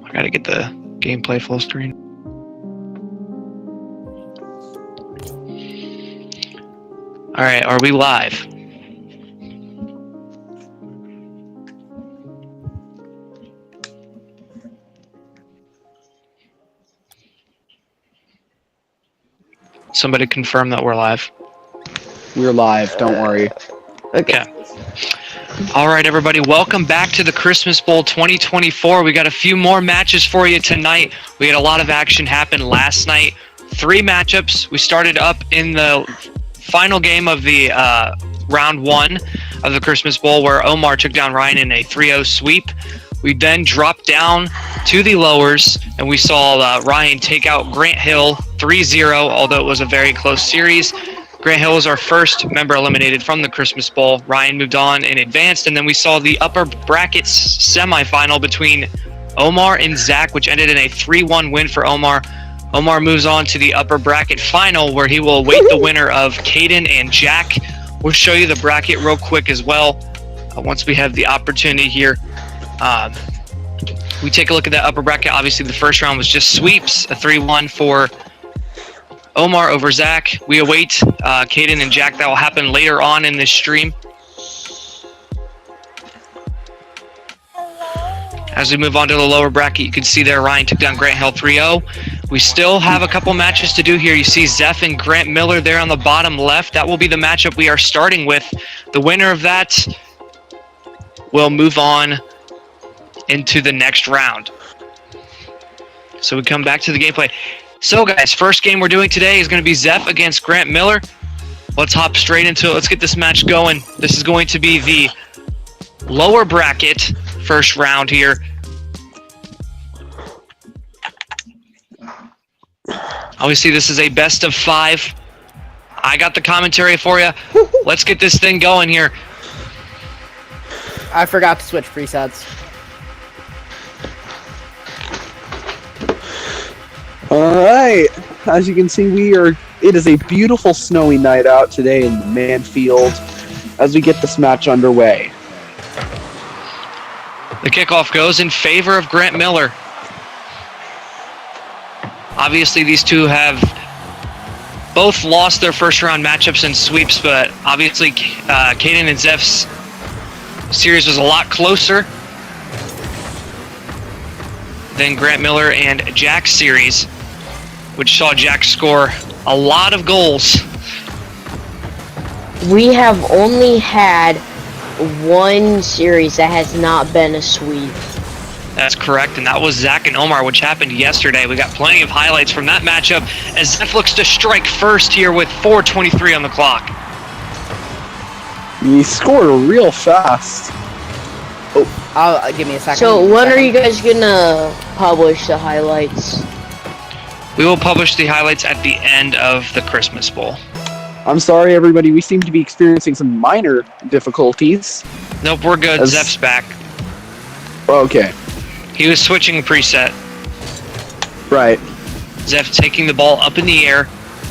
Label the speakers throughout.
Speaker 1: I gotta get the gameplay full screen. All right, are we live? Somebody confirm that we're live.
Speaker 2: We're live, don't worry.
Speaker 1: Okay. All right, everybody, welcome back to the Christmas Bowl 2024. We got a few more matches for you tonight. We had a lot of action happen last night. 3 matchups. We started up in the final game of the round 1 of the Christmas Bowl where Omar took down Ryan in a 3-0 sweep. We then dropped down to the lowers, and we saw Ryan take out Grant Hill 3-0, although it was a very close series. Grant Hill was our first member eliminated from the Christmas Bowl. Ryan moved on and advanced, and then we saw the upper brackets semifinal between Omar and Zach, which ended in a 3-1 win for Omar. Omar moves on to the upper bracket final, where he will await the winner of Caden and Jack. We'll show you the bracket real quick as well once we have the opportunity here. We take a look at that upper bracket. Obviously, the first round was just sweeps, a 3-1 for Omar over Zach. We await Caden and Jack. That will happen later on in this stream. As we move on to the lower bracket, you can see there Ryan took down Grant Hill 3-0. We still have a couple matches to do here. You see Zeph and Grant Miller there on the bottom left. That will be the matchup we are starting with. The winner of that will move on into the next round. So we come back to the gameplay. So guys, first game we're doing today is going to be Zeph against Grant Miller. Let's hop straight into it. Let's get this match going. This is going to be the lower bracket first round here. Obviously, this is a best of 5. I got the commentary for you. Let's get this thing going here.
Speaker 3: I forgot to switch presets.
Speaker 2: Alright, as you can see, it is a beautiful snowy night out today in the Manfield as we get this match underway.
Speaker 1: The kickoff goes in favor of Grant Miller. Obviously, these two have both lost their first round matchups in sweeps, but obviously Caden and Zeph's series was a lot closer than Grant Miller and Jack's series, which saw Jack score a lot of goals.
Speaker 4: We have only had one series that has not been a sweep.
Speaker 1: That's correct, and that was Zach and Omar, which happened yesterday. We got plenty of highlights from that matchup as Zeph looks to strike first here with 4:23 on the clock.
Speaker 2: He scored real fast.
Speaker 3: Oh, give me a second.
Speaker 4: So when are you guys gonna publish the highlights?
Speaker 1: We will publish the highlights at the end of the Christmas Bowl.
Speaker 2: I'm sorry, everybody. We seem to be experiencing some minor difficulties.
Speaker 1: Nope, we're good. Zeph's back.
Speaker 2: Okay.
Speaker 1: He was switching preset.
Speaker 2: Right.
Speaker 1: Zeph taking the ball up in the air.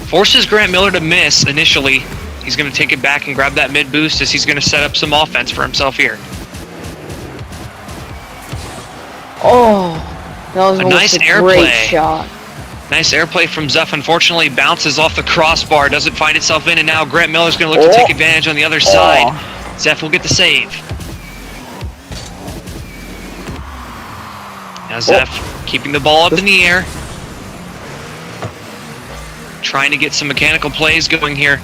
Speaker 1: Forces Grant Miller to miss initially. He's going to take it back and grab that mid boost as he's going to set up some offense for himself here.
Speaker 4: Oh, that was
Speaker 1: A
Speaker 4: almost
Speaker 1: nice
Speaker 4: a
Speaker 1: airplay.
Speaker 4: great shot.
Speaker 1: Nice airplay from Zeph. Unfortunately, bounces off the crossbar. Doesn't find itself in, and now Grant Miller's going to look to take advantage on the other side. Zeph will get the save. Now Zeph keeping the ball up in the air. Trying to get some mechanical plays going here.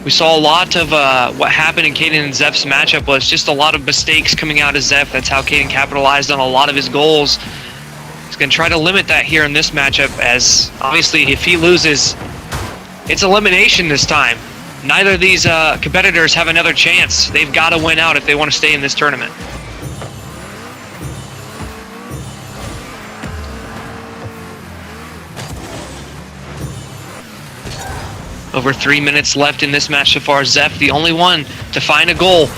Speaker 1: We saw a lot of what happened in Caden and Zeph's matchup was just a lot of mistakes coming out of Zeph. That's how Caden capitalized on a lot of his goals. He's going to try to limit that here in this matchup, as obviously if he loses, it's elimination this time. Neither of these competitors have another chance. They've got to win out if they want to stay in this tournament. Over 3 minutes left in this match so far. Zeph, the only one to find a goal.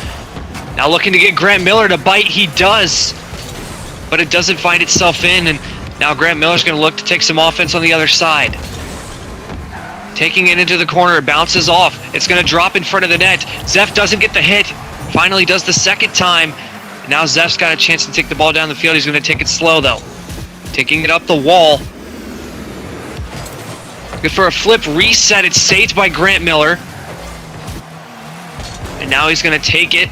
Speaker 1: Now looking to get Grant Miller to bite. He does, but it doesn't find itself in. And now Grant Miller's going to look to take some offense on the other side. Taking it into the corner, it bounces off. It's going to drop in front of the net. Zeph doesn't get the hit. Finally does the second time. Now Zeph's got a chance to take the ball down the field. He's going to take it slow, though. Taking it up the wall. Good for a flip reset. It's saved by Grant Miller. And now he's going to take it.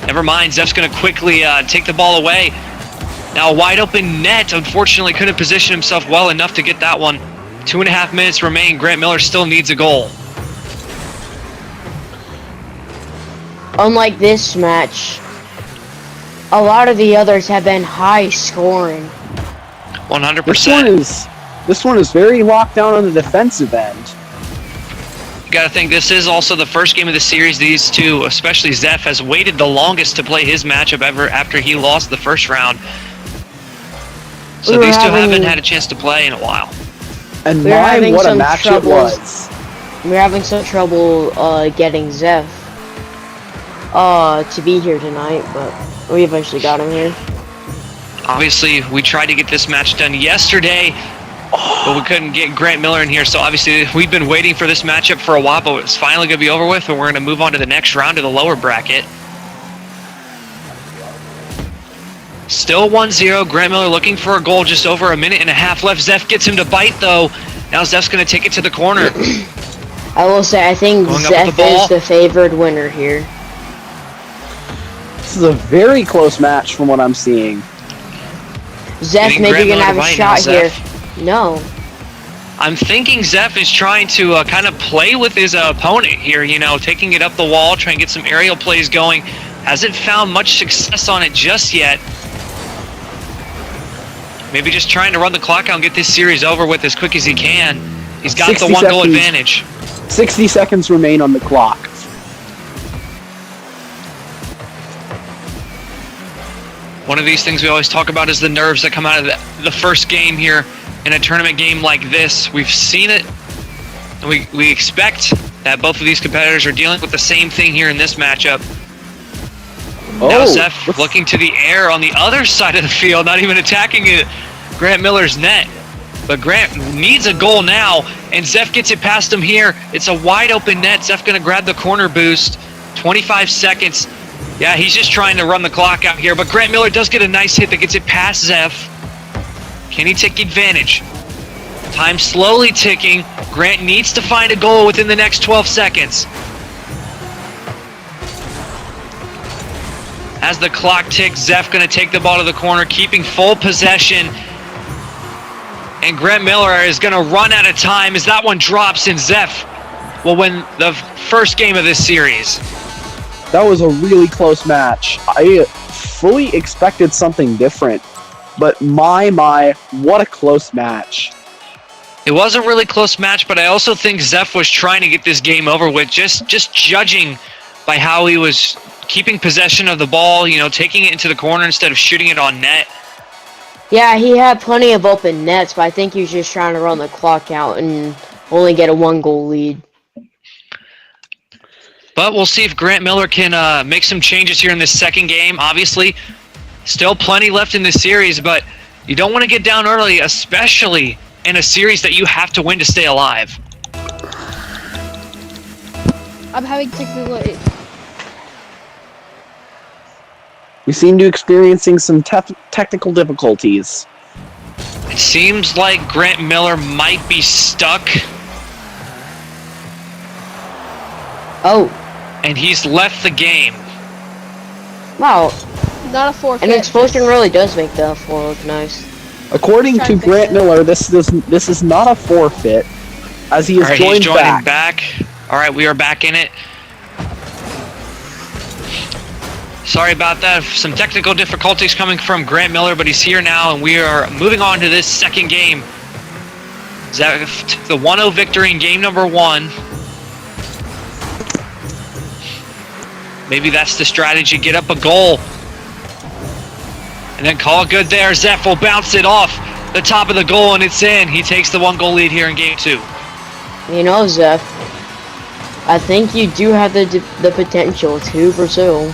Speaker 1: Never mind. Zeph's going to quickly take the ball away. Now a wide open net. Unfortunately, couldn't position himself well enough to get that one. 2.5 minutes remain. Grant Miller still needs a goal.
Speaker 4: Unlike this match, a lot of the others have been high scoring.
Speaker 1: 100%.
Speaker 2: This one is very locked down on the defensive end.
Speaker 1: You got to think this is also the first game of the series. These two, especially Zeph, has waited the longest to play his matchup ever after he lost the first round. So these two haven't had a chance to play in a while.
Speaker 2: And my, what a match it was.
Speaker 4: We're having some trouble getting Zeph to be here tonight, but we eventually got him here.
Speaker 1: Obviously, we tried to get this match done yesterday, but we couldn't get Grant Miller in here. So obviously, we've been waiting for this matchup for a while, but it's finally going to be over with, and we're going to move on to the next round of the lower bracket. Still 1-0. Grant Miller looking for a goal, just over a minute and a half left. Zeph gets him to bite, though. Now Zeph's going to take it to the corner.
Speaker 4: I will say, I think Zeph is the favored winner here.
Speaker 2: This is a very close match from what I'm seeing.
Speaker 4: Zeph maybe gonna have a shot here. No.
Speaker 1: I'm thinking Zeph is trying to kind of play with his opponent here, you know, taking it up the wall, trying to get some aerial plays going. Hasn't found much success on it just yet. Maybe just trying to run the clock out and get this series over with as quick as he can. He's got the 1 goal advantage.
Speaker 2: 60 seconds remain on the clock.
Speaker 1: One of these things we always talk about is the nerves that come out of the first game here in a tournament game like this. We've seen it, and we expect that both of these competitors are dealing with the same thing here in this matchup. Now Zeph looking to the air on the other side of the field, not even attacking it, Grant Miller's net. But Grant needs a goal now, and Zeph gets it past him here. It's a wide open net. Zeph going to grab the corner boost. 25 seconds. Yeah, he's just trying to run the clock out here, but Grant Miller does get a nice hit that gets it past Zeph. Can he take advantage? Time slowly ticking. Grant needs to find a goal within the next 12 seconds. As the clock ticks, Zeph going to take the ball to the corner, keeping full possession. And Grant Miller is going to run out of time as that one drops, and Zeph will win the first game of this series.
Speaker 2: That was a really close match. I fully expected something different, but my, what a close match.
Speaker 1: It was a really close match, but I also think Zeph was trying to get this game over with, just judging by how he was keeping possession of the ball, you know, taking it into the corner instead of shooting it on net.
Speaker 4: Yeah, he had plenty of open nets, but I think he was just trying to run the clock out and only get a 1-goal lead.
Speaker 1: But we'll see if Grant Miller can make some changes here in this second game. Obviously, still plenty left in this series, but you don't want to get down early, especially in a series that you have to win to stay alive.
Speaker 5: I'm having technical.
Speaker 2: We seem to be experiencing some technical difficulties.
Speaker 1: It seems like Grant Miller might be stuck.
Speaker 4: Oh.
Speaker 1: And he's left the game.
Speaker 4: Wow.
Speaker 5: Not a forfeit.
Speaker 4: And the explosion really does make the floor look nice.
Speaker 2: According to Grant Miller, this is not a forfeit, as he is
Speaker 1: joining back. All right, we are back in it. Sorry about that. Some technical difficulties coming from Grant Miller, but he's here now, and we are moving on to this second game. Zeph took the 1-0 victory in game number 1. Maybe that's the strategy. Get up a goal. And then call it good there. Zeph will bounce it off the top of the goal, and it's in. He takes the 1-goal lead here in game 2.
Speaker 4: You know, Zeph, I think you do have the potential to pursue.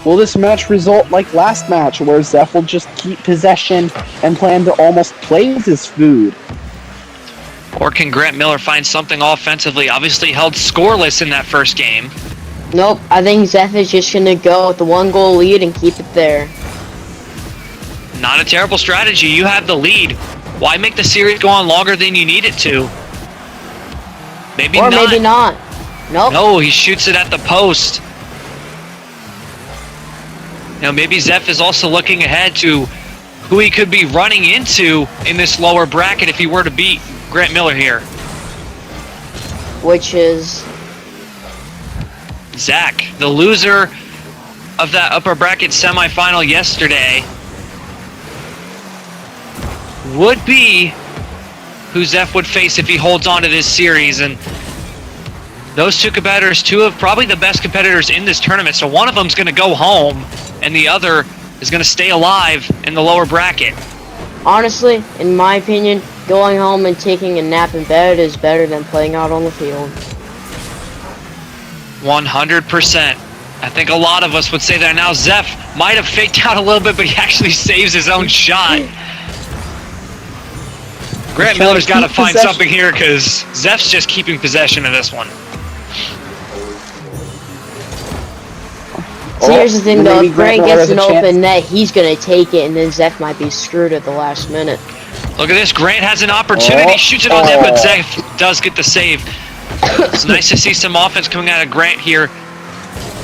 Speaker 2: Will this match result like last match, where Zeph will just keep possession and plan to almost play with his food?
Speaker 1: Or can Grant Miller find something offensively? Obviously held scoreless in that first game.
Speaker 4: Nope, I think Zeph is just gonna go with the 1-goal lead and keep it there.
Speaker 1: Not a terrible strategy. You have the lead. Why make the series go on longer than you need it to? Maybe
Speaker 4: Or
Speaker 1: not.
Speaker 4: maybe not. Nope.
Speaker 1: No, he shoots it at the post. Now maybe Zeph is also looking ahead to who he could be running into in this lower bracket if he were to beat Grant Miller here.
Speaker 4: Which is...
Speaker 1: Zach, the loser of that upper bracket semifinal yesterday, would be who Zeph would face if he holds on to this series. And those two competitors, two of probably the best competitors in this tournament. So one of them's going to go home, and the other is going to stay alive in the lower bracket.
Speaker 4: Honestly, in my opinion, going home and taking a nap in bed is better than playing out on the field.
Speaker 1: 100%. I think a lot of us would say that. Now Zeph might have faked out a little bit, but he actually saves his own shot. Grant Miller's got to find something here because Zeph's just keeping possession of this one.
Speaker 4: See, here's the thing though,
Speaker 2: maybe
Speaker 4: if Grant
Speaker 2: Grant Miller
Speaker 4: gets
Speaker 2: has
Speaker 4: an
Speaker 2: a chance.
Speaker 4: open net, he's gonna take it, and then Zeph might be screwed at the last minute.
Speaker 1: Look at this. Grant has an opportunity. Shoots it on net, but Zeph does get the save. It's nice to see some offense coming out of Grant here.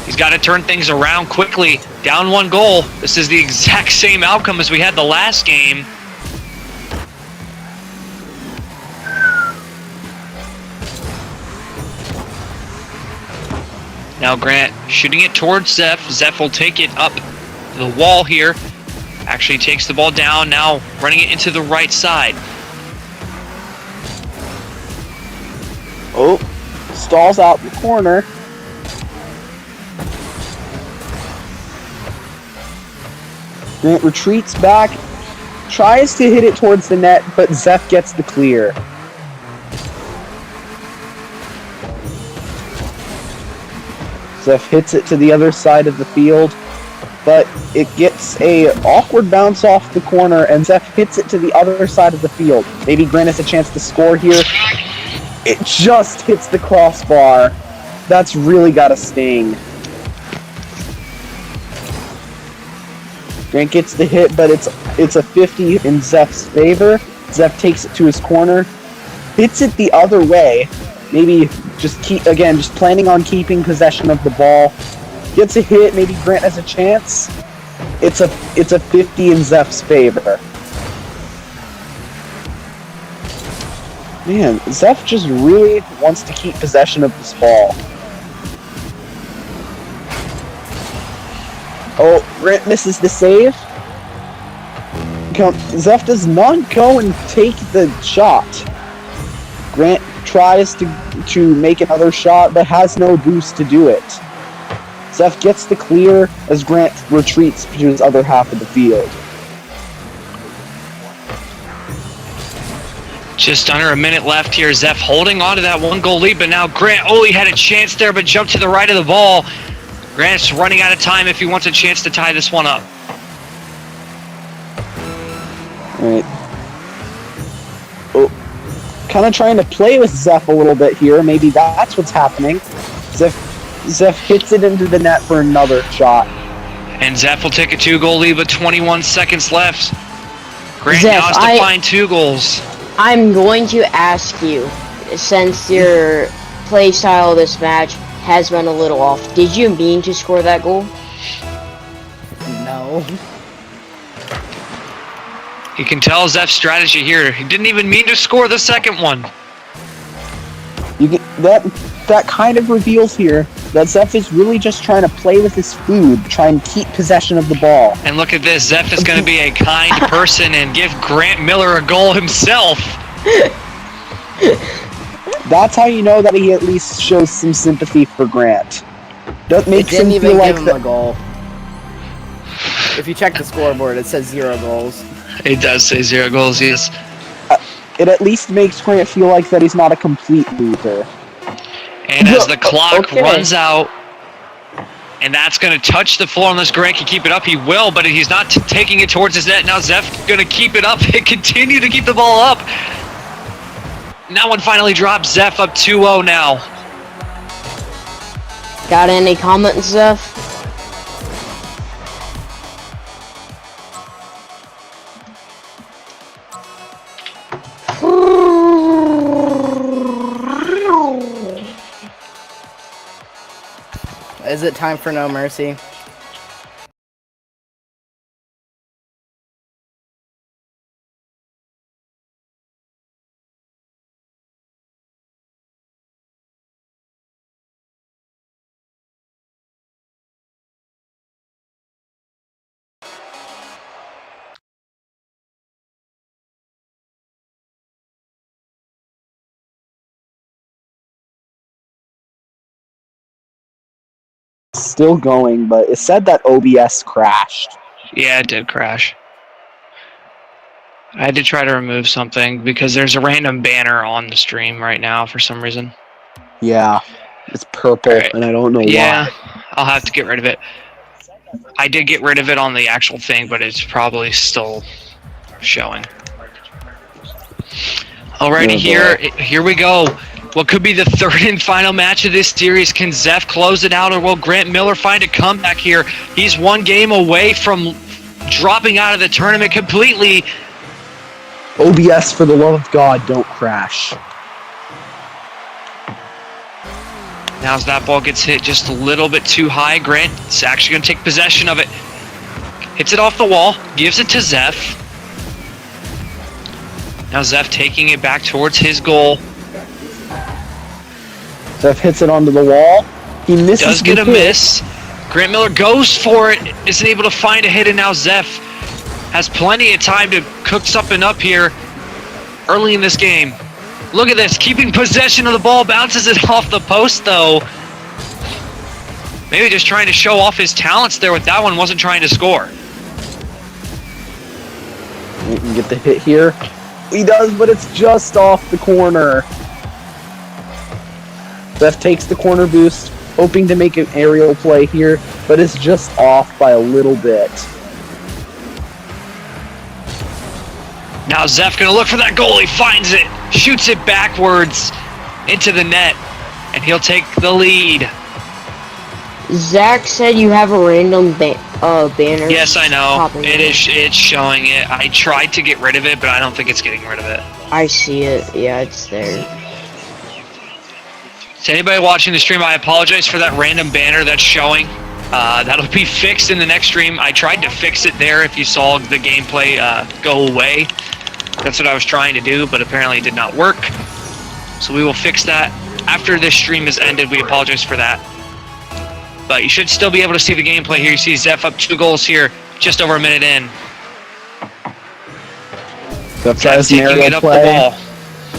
Speaker 1: He's got to turn things around quickly. Down 1 goal. This is the exact same outcome as we had the last game. Now Grant shooting it towards Zeph. Zeph will take it up the wall here. Actually takes the ball down. Now running it into the right side.
Speaker 2: Oh, stalls out the corner. Grant retreats back, tries to hit it towards the net, but Zeph gets the clear. Zeph hits it to the other side of the field, but it gets a awkward bounce off the corner, and Zeph hits it to the other side of the field. Maybe Grant has a chance to score here. It just hits the crossbar. That's really got to sting. Grant gets the hit, but it's a 50 in Zeph's favor. Zeph takes it to his corner, hits it the other way. Maybe just planning on keeping possession of the ball. Gets a hit, maybe Grant has a chance. It's a 50 in Zeph's favor. Man, Zeph just really wants to keep possession of this ball. Oh, Grant misses the save. Zeph does not go and take the shot. Grant tries to make another shot, but has no boost to do it. Zeph gets the clear as Grant retreats to his other half of the field.
Speaker 1: Just under a minute left here. Zeph holding on to that 1-goal lead, but now Grant, he had a chance there, but jumped to the right of the ball. Grant's running out of time if he wants a chance to tie this one up.
Speaker 2: Alright. Oh, kind of trying to play with Zeph a little bit here. Maybe that's what's happening. Zeph hits it into the net for another shot.
Speaker 1: And Zeph will take a 2-goal lead with 21 seconds left. Grant
Speaker 4: Zeph,
Speaker 1: now has to find 2 goals.
Speaker 4: I'm going to ask you, since your play style of this match has been a little off, did you mean to score that goal?
Speaker 3: No.
Speaker 1: You can tell Zeph's strategy here. He didn't even mean to score the second one.
Speaker 2: That kind of reveals here that Zeph is really just trying to play with his food, try and keep possession of the ball.
Speaker 1: And look at this. Zeph is going to be a kind person and give Grant Miller a goal himself.
Speaker 2: That's how you know that he at least shows some sympathy for Grant. That makes him
Speaker 3: Didn't even
Speaker 2: feel like
Speaker 3: give him a goal. If you check the scoreboard, it says 0 goals.
Speaker 1: It does say 0 goals, yes.
Speaker 2: it at least makes Grant feel like that he's not a complete loser.
Speaker 1: And as the clock runs out, and that's going to touch the floor unless Grant can keep it up. He will, but he's not taking it towards his net. Now Zeph's going to keep it up and continue to keep the ball up. Now one finally drops. Zeph up 2-0 now.
Speaker 4: Got any comments, Zeph?
Speaker 3: Is it time for No Mercy?
Speaker 2: Still going, but it said that OBS crashed.
Speaker 1: Yeah, it did crash. I had to try to remove something because there's a random banner on the stream right now for some reason.
Speaker 2: Yeah, it's purple,
Speaker 1: Alright.
Speaker 2: and I don't know
Speaker 1: Yeah,
Speaker 2: why.
Speaker 1: I'll have to get rid of it. I did get rid of it on the actual thing, but it's probably still showing. Alrighty, here we go. What could be the third and final match of this series? Can Zeph close it out, or will Grant Miller find a comeback here? He's one game away from dropping out of the tournament completely.
Speaker 2: OBS, for the love of God, don't crash.
Speaker 1: Now as that ball gets hit just a little bit too high, Grant's actually going to take possession of it. Hits it off the wall, gives it to Zeph. Now Zeph taking it back towards his goal.
Speaker 2: Zeph hits it onto the wall. He misses.
Speaker 1: Does get a
Speaker 2: the hit.
Speaker 1: miss. Grant Miller goes for it, isn't able to find a hit, and now Zeph has plenty of time to cook something up here early in this game. Look at this, keeping possession of the ball, bounces it off the post though. Maybe just trying to show off his talents there with that one, wasn't trying to score.
Speaker 2: He can get the hit here. He does, but it's just off the corner. Zeph takes the corner boost, hoping to make an aerial play here, but it's just off by a little bit.
Speaker 1: Now Zeph gonna look for that goal, he finds it, shoots it backwards into the net, and he'll take the lead.
Speaker 4: Zach said you have a random banner.
Speaker 1: Yes, I know.
Speaker 4: popping
Speaker 1: It
Speaker 4: up.
Speaker 1: is. It's showing it. I tried to get rid of it, but I don't think it's getting rid of it.
Speaker 4: I see it. Yeah, it's there.
Speaker 1: To anybody watching the stream, I apologize for that random banner that's showing. That'll be fixed in the next stream. I tried to fix it there if you saw the gameplay go away. That's what I was trying to do, but apparently it did not work. So we will fix that. After this stream is ended, we apologize for that. But you should still be able to see the gameplay here. You see Zeph up 2 goals here, just over a minute in.
Speaker 2: Zeph tries an
Speaker 1: Taking it
Speaker 2: aerial
Speaker 1: up the
Speaker 2: play.
Speaker 1: wall.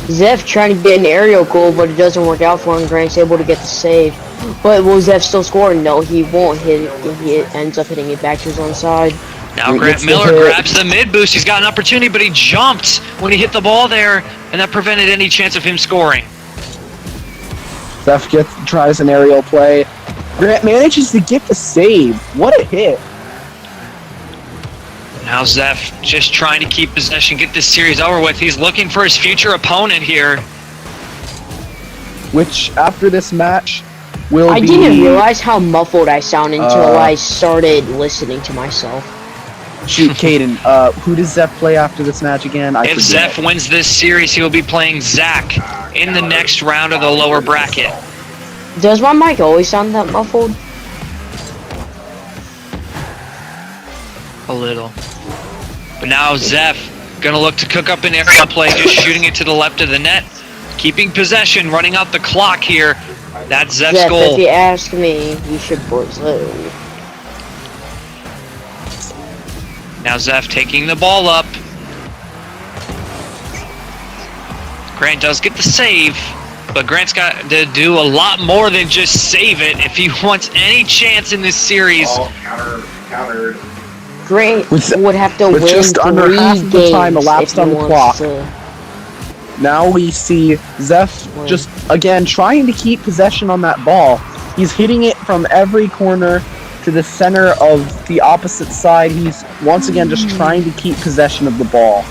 Speaker 4: Zeph trying to get an aerial goal, but it doesn't work out for him. Grant's able to get the save. But will Zeph still score? No, he won't hit it. He ends up hitting it back to his own side.
Speaker 1: Now
Speaker 2: He
Speaker 1: Grant
Speaker 2: gets the
Speaker 1: Miller
Speaker 2: hit.
Speaker 1: grabs the mid boost. He's got an opportunity, but he jumped when he hit the ball there, and that prevented any chance of him scoring.
Speaker 2: Zeph tries an aerial play. Grant manages to get the save. What a hit.
Speaker 1: Now Zeph just trying to keep possession, get this series over with. He's looking for his future opponent here.
Speaker 2: Which, after this match, will
Speaker 4: I
Speaker 2: be...
Speaker 4: didn't realize how muffled I sound until I started listening to myself.
Speaker 2: Shoot, Caden, who does Zeph play after this match again? I
Speaker 1: If
Speaker 2: forget.
Speaker 1: Zeph wins this series, he will be playing Zach in the next round of the lower bracket.
Speaker 4: Does my mic always sound that muffled?
Speaker 1: A little. But now Zeph gonna look to cook up an aerial play, just shooting it to the left of the net. Keeping possession, running out the clock here. That's Zeph's
Speaker 4: Zeph,
Speaker 1: goal.
Speaker 4: if you ask me, you should Brazil.
Speaker 1: Now Zeph taking the ball up. Grant does get the save, but Grant's got to do a lot more than just save it if he wants any chance in this series.
Speaker 6: Countered.
Speaker 4: Grant
Speaker 2: With-
Speaker 4: would have to
Speaker 2: with
Speaker 4: win
Speaker 2: just
Speaker 4: 3
Speaker 2: under half of the
Speaker 4: games
Speaker 2: time elapsed
Speaker 4: if he
Speaker 2: on the
Speaker 4: wants
Speaker 2: clock.
Speaker 4: to.
Speaker 2: Now we see Zeph just, again, trying to keep possession on that ball. He's hitting it from every corner to the center of the opposite side. He's, once again, just trying to keep possession of the ball.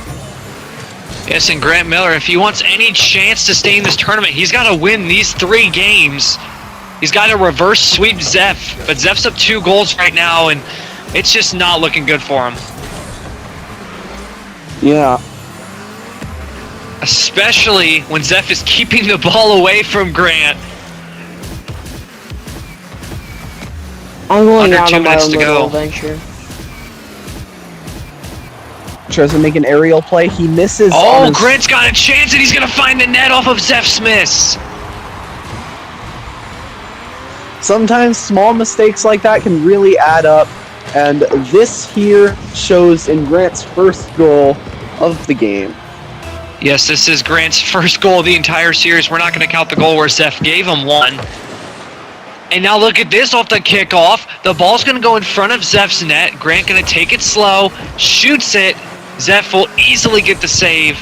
Speaker 1: Yes, and Grant Miller, if he wants any chance to stay in this tournament, he's got to win these 3 games He's got to reverse sweep Zeph, but Zeph's up 2 goals right now, and it's just not looking good for him.
Speaker 2: Yeah.
Speaker 1: Especially when Zeph is keeping the ball away from Grant.
Speaker 4: I'm going
Speaker 1: Under
Speaker 4: out
Speaker 1: 2
Speaker 4: on my
Speaker 1: minutes
Speaker 4: own
Speaker 1: to
Speaker 4: little
Speaker 1: go.
Speaker 4: adventure.
Speaker 2: Tries to make an aerial play. He misses.
Speaker 1: Oh,
Speaker 2: on his-
Speaker 1: Grant's got a chance, and he's going to find the net off of Zeph's miss.
Speaker 2: Sometimes small mistakes like that can really add up, and this here shows in Grant's first goal of the game.
Speaker 1: Yes, this is Grant's first goal of the entire series. We're not going to count the goal where Zeph gave him one. And now look at this off the kickoff. The ball's going to go in front of Zeph's net. Grant going to take it slow, shoots it. Zeph will easily get the save.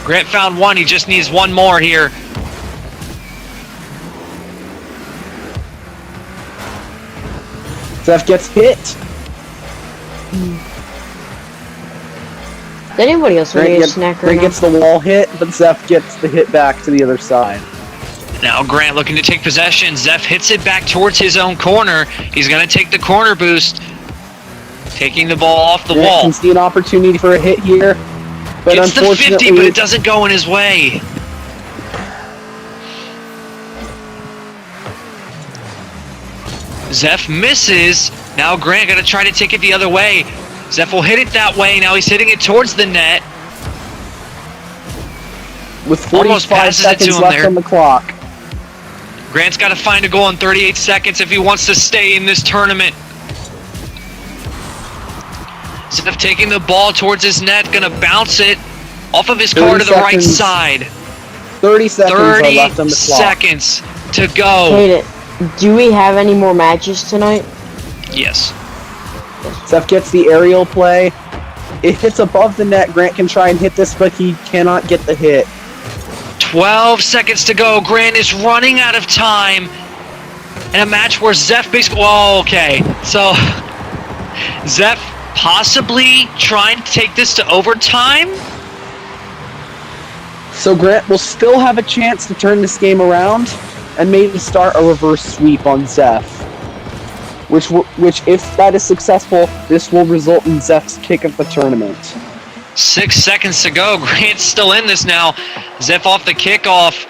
Speaker 1: Grant found one. He just needs one more here.
Speaker 2: Zeph gets hit.
Speaker 4: Did anybody else want to get a snack right
Speaker 2: Grant
Speaker 4: now?
Speaker 2: gets the wall hit, but Zeph gets the hit back to the other side.
Speaker 1: Now Grant looking to take possession. Zeph hits it back towards his own corner. He's going to take the corner boost. Taking the ball off the
Speaker 2: Grant
Speaker 1: wall.
Speaker 2: can see an opportunity for a hit here, but
Speaker 1: Gets the 50,
Speaker 2: unfortunately,
Speaker 1: but it doesn't go in his way. Zeph misses. Now Grant going to try to take it the other way. Zeph will hit it that way. Now he's hitting it towards the net.
Speaker 2: with
Speaker 1: almost
Speaker 2: 45
Speaker 1: passes it to
Speaker 2: seconds
Speaker 1: him
Speaker 2: left
Speaker 1: there.
Speaker 2: on the clock.
Speaker 1: Grant's got to find a goal in 38 seconds if he wants to stay in this tournament. Zeph taking the ball towards his net, going to bounce it off of his car to the right
Speaker 2: seconds.
Speaker 1: side.
Speaker 2: 30 seconds are
Speaker 1: 30
Speaker 2: left on the clock.
Speaker 1: seconds to go.
Speaker 4: Hayden, do we have any more matches tonight?
Speaker 1: Yes.
Speaker 2: Zeph gets the aerial play. It hits above the net. Grant can try and hit this, but he cannot get the hit.
Speaker 1: 12 seconds to go. Grant is running out of time. In a match where Zeph basically... Oh, okay. So, Zeph possibly trying to take this to overtime?
Speaker 2: So Grant will still have a chance to turn this game around and maybe start a reverse sweep on Zeph. Which, if that is successful, this will result in Zeph's kick of the tournament.
Speaker 1: 6 seconds to go. Grant's still in this now. Zeph off the kickoff.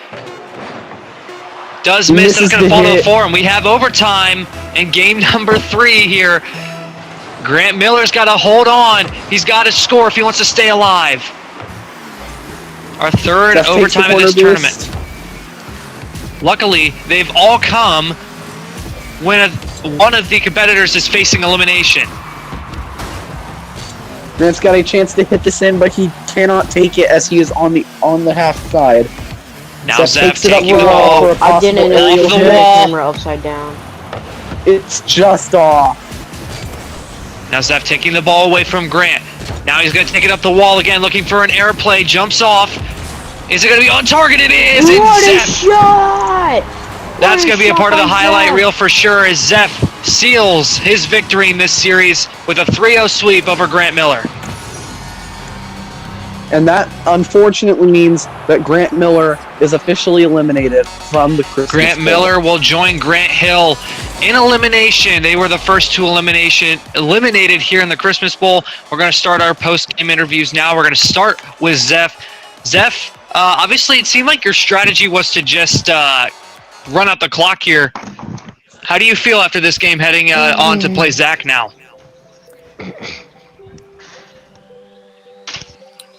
Speaker 1: Does miss. That's
Speaker 2: Misses
Speaker 1: going to
Speaker 2: the
Speaker 1: fall to the
Speaker 2: hit.
Speaker 1: floor. And we have overtime and game number 3 here. Grant Miller's got to hold on. He's got to score if he wants to stay alive. Our third
Speaker 2: Zeph takes the
Speaker 1: overtime of this
Speaker 2: corner
Speaker 1: tournament.
Speaker 2: boost.
Speaker 1: Luckily, they've all come when one of the competitors is facing elimination.
Speaker 2: Grant's got a chance to hit this in, but he cannot take it as he is on the half side.
Speaker 1: Now Zeph
Speaker 2: takes it up
Speaker 1: taking the
Speaker 2: the wall
Speaker 1: ball.
Speaker 2: for a
Speaker 4: I
Speaker 2: possible
Speaker 4: didn't know
Speaker 2: aerial
Speaker 4: you
Speaker 1: Off the
Speaker 4: could
Speaker 2: hit.
Speaker 4: turn the
Speaker 1: wall.
Speaker 4: camera upside down.
Speaker 2: It's just off.
Speaker 1: Now Zeph taking the ball away from Grant. Now he's going to take it up the wall again, looking for an air play. Jumps off. Is it going to be on target? It is.
Speaker 4: What a
Speaker 1: It's Zeph.
Speaker 4: shot!
Speaker 1: That's going to be a part of the highlight
Speaker 4: reel.
Speaker 1: reel for sure, as Zeph seals his victory in this series with a 3-0 sweep over Grant Miller.
Speaker 2: And that unfortunately means that Grant Miller is officially eliminated from the Christmas
Speaker 1: Grant
Speaker 2: Bowl.
Speaker 1: Miller will join Grant Hill in elimination. They were the first two eliminated here in the Christmas Bowl. We're going to start our post-game interviews now. We're going to start with Zeph. Zeph, obviously it seemed like your strategy was to just run out the clock here. How do you feel after this game heading on to play Zach now?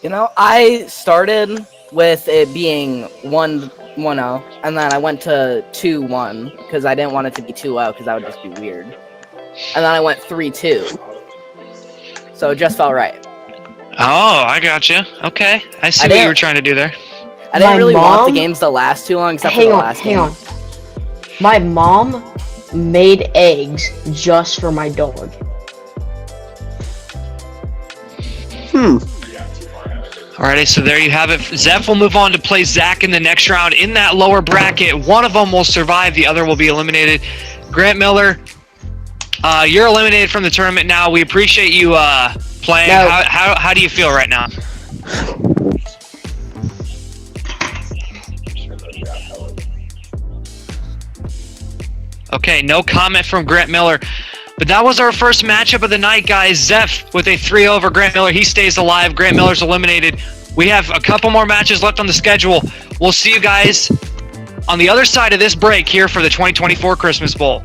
Speaker 3: You know, I started with it being 1-0, and then I went to 2-1 because I didn't want it to be 2-0 because that would just be weird. And then I went 3-2. So it just felt right.
Speaker 1: Oh, I gotcha. Okay. I see what you were trying to do there.
Speaker 3: I didn't
Speaker 4: My
Speaker 3: really want
Speaker 4: mom-
Speaker 3: the games to last too long except for
Speaker 4: Hang
Speaker 3: the
Speaker 4: on,
Speaker 3: last
Speaker 4: hang
Speaker 3: game.
Speaker 4: on. My mom made eggs just for my dog.
Speaker 1: Alrighty, so there you have it. Zeph will move on to play Zach in the next round in that lower bracket. One of them will survive, the other will be eliminated. Grant Miller, you're eliminated from the tournament now. We appreciate you playing.
Speaker 4: No.
Speaker 1: How do you feel right now? Okay, no comment from Grant Miller. But that was our first matchup of the night, guys. Zeph with a 3 over Grant Miller. He stays alive. Grant Miller's eliminated. We have a couple more matches left on the schedule. We'll see you guys on the other side of this break here for the 2024 Christmas Bowl.